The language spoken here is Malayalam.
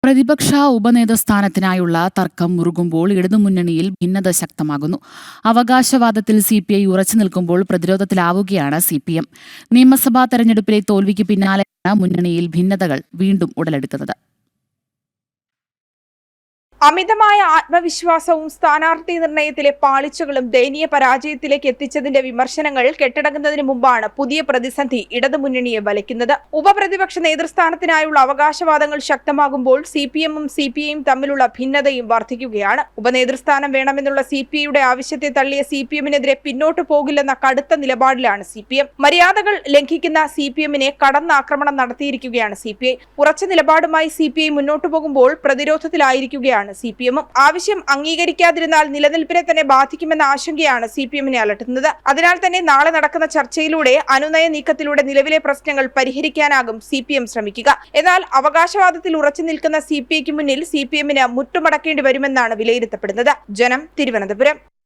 പ്രതിപക്ഷ ഉപനേതൃസ്ഥാനത്തിനായുള്ള തർക്കം മുറുകുമ്പോൾ ഇടതുമുന്നണിയിൽ ഭിന്നത ശക്തമാകുന്നു. അവകാശവാദത്തിൽ സിപിഐ ഉറച്ചു നിൽക്കുമ്പോൾ പ്രതിരോധത്തിലാവുകയാണ് സിപിഎം. നിയമസഭാ തെരഞ്ഞെടുപ്പിലെ തോൽവിക്ക് പിന്നാലെയാണ് മുന്നണിയിൽ ഭിന്നതകൾ വീണ്ടും ഉടലെടുക്കുന്നത്. അമിതമായ ആത്മവിശ്വാസവും സ്ഥാനാർത്ഥി നിർണയത്തിലെ പാളിച്ചകളും ദയനീയ പരാജയത്തിലേക്ക് എത്തിച്ചതിന്റെ വിമർശനങ്ങൾ കെട്ടടങ്ങുന്നതിന് മുമ്പാണ് പുതിയ പ്രതിസന്ധി ഇടതുമുന്നണിയെ വലയ്ക്കുന്നത്. ഉപപ്രതിപക്ഷ നേതൃസ്ഥാനത്തിനായുള്ള അവകാശവാദങ്ങൾ ശക്തമാകുമ്പോൾ സിപിഎമ്മും സിപിഐയും തമ്മിലുള്ള ഭിന്നതയും വർദ്ധിക്കുകയാണ്. ഉപനേതൃസ്ഥാനം വേണമെന്നുള്ള സിപിഐയുടെ ആവശ്യത്തെ തള്ളിയ സിപിഎമ്മിനെതിരെ പിന്നോട്ടു പോകില്ലെന്ന കടുത്ത നിലപാടിലാണ് സിപിഎം. മര്യാദകൾ ലംഘിക്കുന്ന സിപിഎമ്മിനെ കടന്നാക്രമണം നടത്തിയിരിക്കുകയാണ് സിപിഐ. ഉറച്ച നിലപാടുമായി സിപിഐ മുന്നോട്ടു പോകുമ്പോൾ പ്രതിരോധത്തിലായിരിക്കുകയാണ് സിപിഎമ്മും. ആവശ്യം അംഗീകരിക്കാതിരുന്നാൽ നിലനിൽപ്പിനെ തന്നെ ബാധിക്കുമെന്ന ആശങ്കയാണ് സിപിഎമ്മിനെ അലട്ടുന്നത്. അതിനാൽ തന്നെ നാളെ നടക്കുന്ന ചർച്ചയിലൂടെ അനുനയ നീക്കത്തിലൂടെ നിലവിലെ പ്രശ്നങ്ങൾ പരിഹരിക്കാനാകും സിപിഎം ശ്രമിക്കുക. എന്നാൽ അവകാശവാദത്തിൽ ഉറച്ചു നിൽക്കുന്ന സിപിഐക്ക് മുന്നിൽ സിപിഎമ്മിന് മുട്ടുമടക്കേണ്ടി വരുമെന്നാണ് വിലയിരുത്തപ്പെടുന്നത്. ജനം, തിരുവനന്തപുരം.